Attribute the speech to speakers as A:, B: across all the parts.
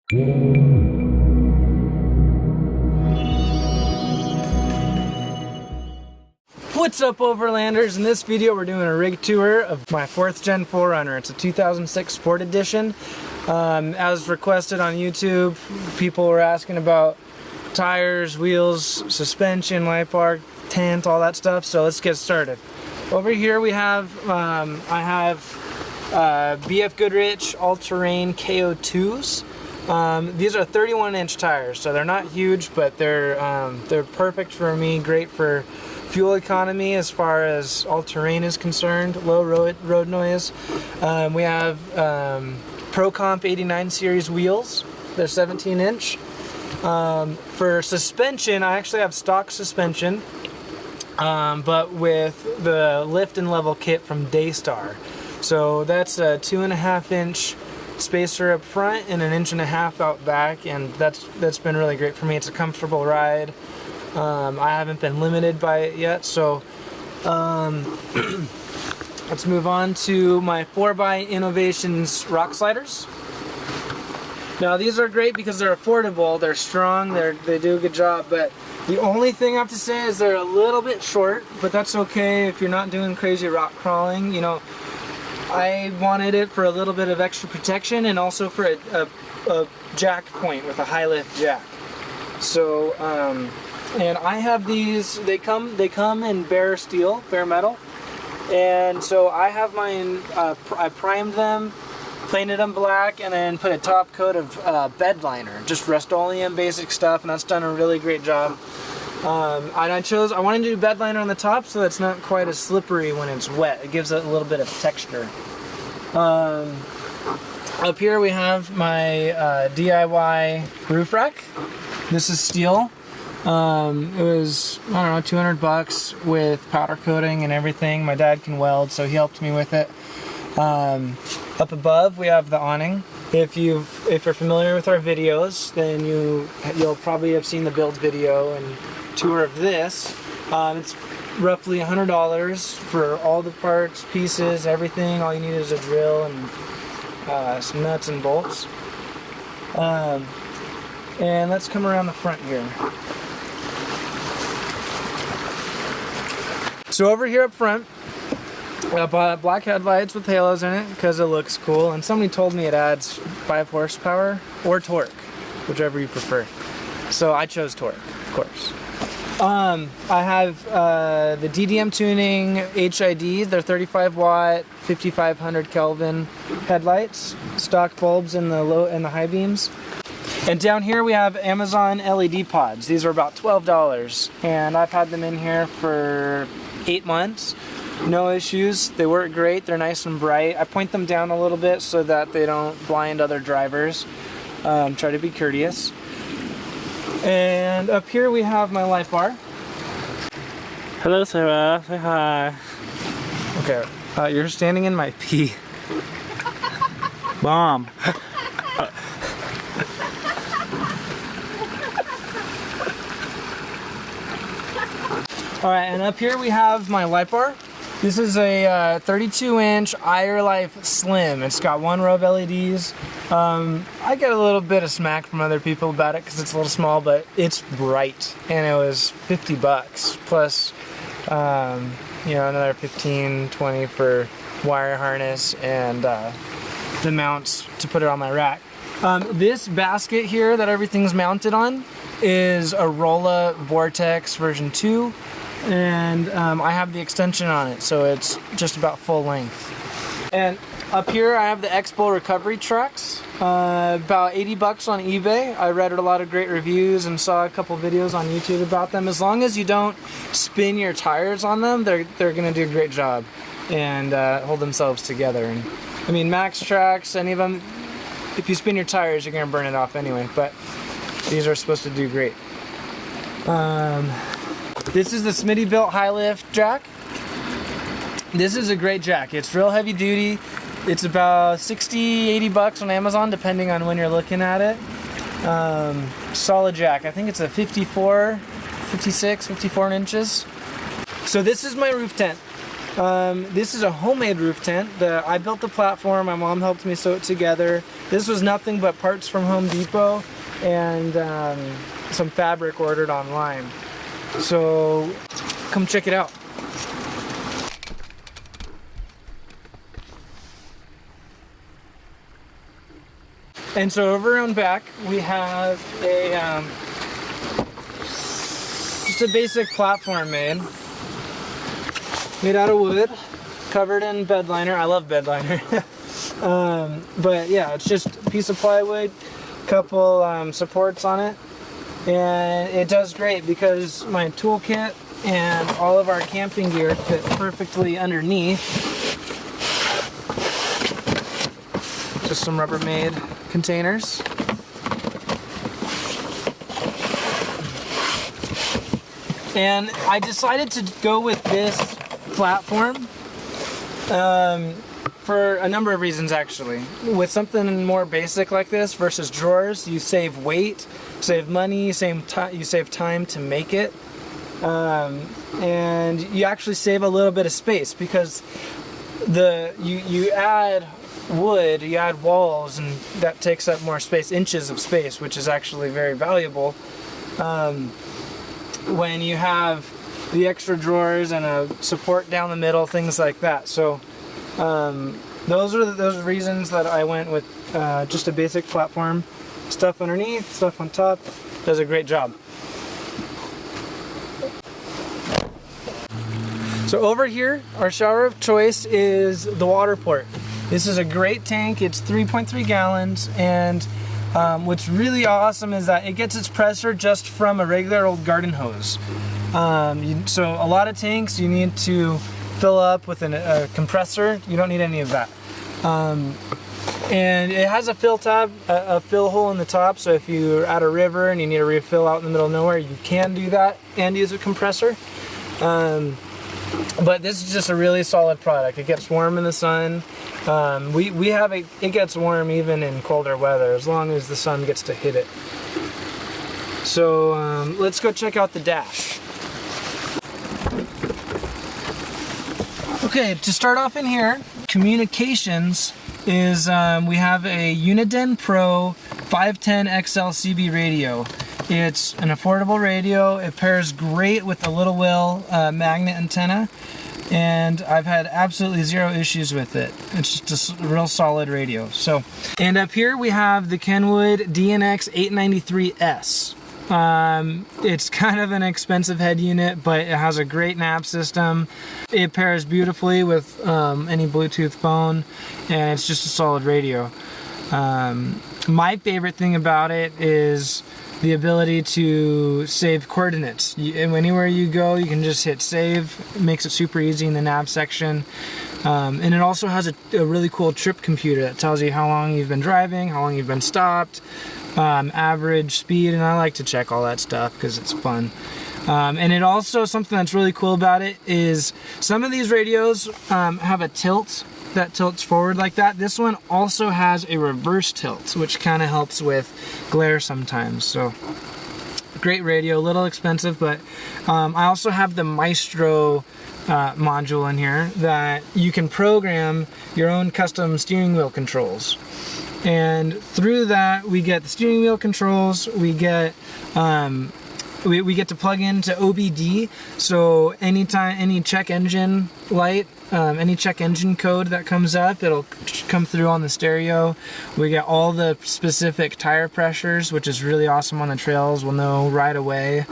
A: What's up, Overlanders? In this video we're doing a rig tour of my 4th gen 4Runner. It's a 2006 Sport Edition. As requested on YouTube, people were asking about tires, wheels, suspension, light bar, tent, all that stuff, so let's get started. Over here we have, I have BF Goodrich all-terrain KO2s. These are 31-inch tires, so they're not huge, but they're perfect for me, great for fuel economy as far as all-terrain is concerned, low road noise. We have Pro Comp 89 series wheels. They're 17-inch. For suspension, I actually have stock suspension, but with the lift and level kit from Daystar. So that's a 2.5-inch spacer up front and 1.5 inches out back, and that's been really great for me. It's a comfortable ride. I haven't been limited by it yet, so let's move on to my 4x Innovations rock sliders. Now these are great because they're affordable, they're strong, they do a good job, but the only thing I have to say is they're a little bit short, but that's okay if you're not doing crazy rock crawling. You know, I wanted it for a little bit of extra protection and also for a jack point with a high lift jack. So, and I have these, they come in bare steel, bare metal, and so I have mine, I primed them, painted them black, and then put a top coat of bed liner, just Rust-Oleum basic stuff, and that's done a really great job. And I wanted to do bed liner on the top so it's not quite as slippery when it's wet. It gives it a little bit of texture. Up here we have my DIY roof rack. This is steel. It was, I don't know, 200 bucks with powder coating and everything. My dad can weld, so he helped me with it. Up above we have the awning. If you're familiar with our videos, then you'll probably have seen the build video and tour of this. It's roughly $100 for all the parts, pieces, everything. All you need is a drill and some nuts and bolts. And let's come around the front here. So over here up front, I bought black headlights with halos in it because it looks cool, and somebody told me it adds 5 horsepower or torque, whichever you prefer. So I chose torque, of course. I have the DDM Tuning HID. They're 35 watt, 5500 Kelvin headlights, stock bulbs in the low and the high beams. And down here we have Amazon LED pods. These are about $12, and I've had them in here for 8 months. No issues. They work great. They're nice and bright. I point them down a little bit so that they don't blind other drivers. Try to be courteous. And up here we have my light bar.
B: Hello, Sarah. Say hi.
A: Okay, you're standing in my pee.
B: Bomb.
A: Alright, and up here we have my light bar. This is a 32-inch Life Slim. It's got 1 row of LEDs. I get a little bit of smack from other people about it because it's a little small, but it's bright, and it was 50 bucks plus, you know, another 15, 20 for wire harness and the mounts to put it on my rack. This basket here that everything's mounted on is a Rolla Vortex version 2. And I have the extension on it, so it's just about full length. And up here I have the Expo recovery trucks, about 80 bucks on eBay. I read a lot of great reviews and saw a couple videos on YouTube about them. As long as you don't spin your tires on them, they're gonna do a great job and hold themselves together. And I mean, Max Tracks, any of them, if you spin your tires, you're gonna burn it off anyway, but these are supposed to do great. This is the Smitty built high lift jack. This is a great jack. It's real heavy duty. It's about 60, 80 bucks on Amazon, depending on when you're looking at it. Solid jack. I think it's a 54 inches. So this is my roof tent. This is a homemade roof tent. I built the platform, my mom helped me sew it together. This was nothing but parts from Home Depot and some fabric ordered online. So come check it out. And so over on back we have a just a basic platform made out of wood, covered in bed liner. I love bed liner. But yeah, it's just a piece of plywood, couple supports on it, and it does great because my toolkit and all of our camping gear fit perfectly underneath. Just some Rubbermaid containers. And I decided to go with this platform for a number of reasons, actually. With something more basic like this versus drawers, you save weight, save money, you save time to make it, and you actually save a little bit of space because you add wood, you add walls, and that takes up more space, inches of space, which is actually very valuable when you have the extra drawers and a support down the middle, things like that. So those are those reasons that I went with just a basic platform. Stuff underneath, stuff on top, does a great job. So over here, our shower of choice is the water port. This is a great tank. It's 3.3 gallons, and what's really awesome is that it gets its pressure just from a regular old garden hose. So a lot of tanks you need to fill up with a compressor. You don't need any of that. And it has a fill tab, a fill hole in the top, so if you're at a river and you need a refill out in the middle of nowhere, you can do that and use a compressor. But this is just a really solid product. It gets warm in the sun. It gets warm even in colder weather, as long as the sun gets to hit it. So let's go check out the dash. Okay, to start off in here, communications is we have a Uniden Pro 510 XL CB radio. It's an affordable radio. It pairs great with the Little Will magnet antenna, and I've had absolutely zero issues with it. It's just a real solid radio. So, and up here we have the Kenwood DNX 893S. It's kind of an expensive head unit, but it has a great nav system. It pairs beautifully with any Bluetooth phone, and it's just a solid radio. My favorite thing about it is the ability to save coordinates. Anywhere you go, you can just hit save. It makes it super easy in the nav section. And it also has a really cool trip computer that tells you how long you've been driving, how long you've been stopped, average speed, and I like to check all that stuff because it's fun. And it also, something that's really cool about it is some of these radios have a tilt that tilts forward like that. This one also has a reverse tilt, which kind of helps with glare sometimes. So great radio, a little expensive, but I also have the Maestro module in here that you can program your own custom steering wheel controls. And through that, we get the steering wheel controls, we get we get to plug into OBD, so anytime any check engine light, any check engine code that comes up, it'll come through on the stereo. We get all the specific tire pressures, which is really awesome on the trails. We'll know right away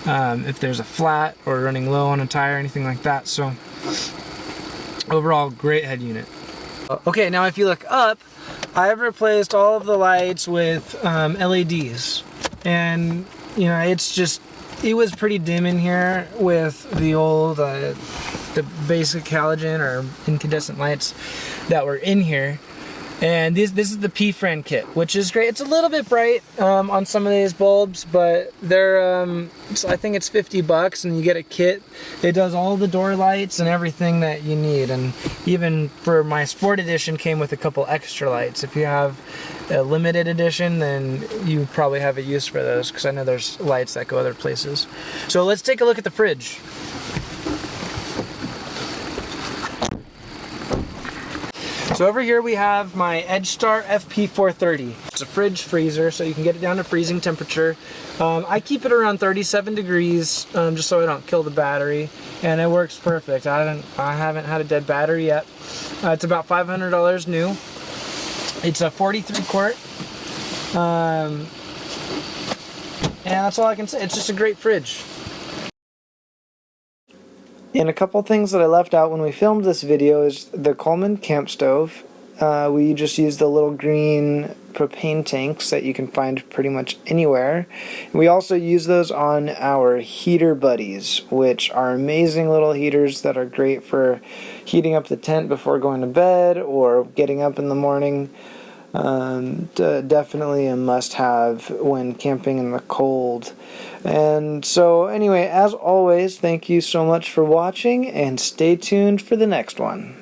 A: if there's a flat or running low on a tire, anything like that. So overall, great head unit. Okay, now if you look up, I've replaced all of the lights with LEDs, and you know, it was pretty dim in here with the old, the basic halogen or incandescent lights that were in here. And this is the P-Friend kit, which is great. It's a little bit bright on some of these bulbs, but they're, I think it's $50 and you get a kit. It does all the door lights and everything that you need. And even for my Sport Edition came with a couple extra lights. If you have a limited edition, then you probably have a use for those, because I know there's lights that go other places. So let's take a look at the fridge. So over here we have my EdgeStar FP430. It's a fridge freezer, so you can get it down to freezing temperature. I keep it around 37 degrees, just so I don't kill the battery, and it works perfect. I haven't had a dead battery yet. It's about $500 new. It's a 43 quart. And that's all I can say. It's just a great fridge. And a couple things that I left out when we filmed this video is the Coleman camp stove. We just used the little green propane tanks that you can find pretty much anywhere. We also use those on our heater buddies, which are amazing little heaters that are great for heating up the tent before going to bed or getting up in the morning. Definitely a must-have when camping in the cold. And so anyway, as always, thank you so much for watching, and stay tuned for the next one.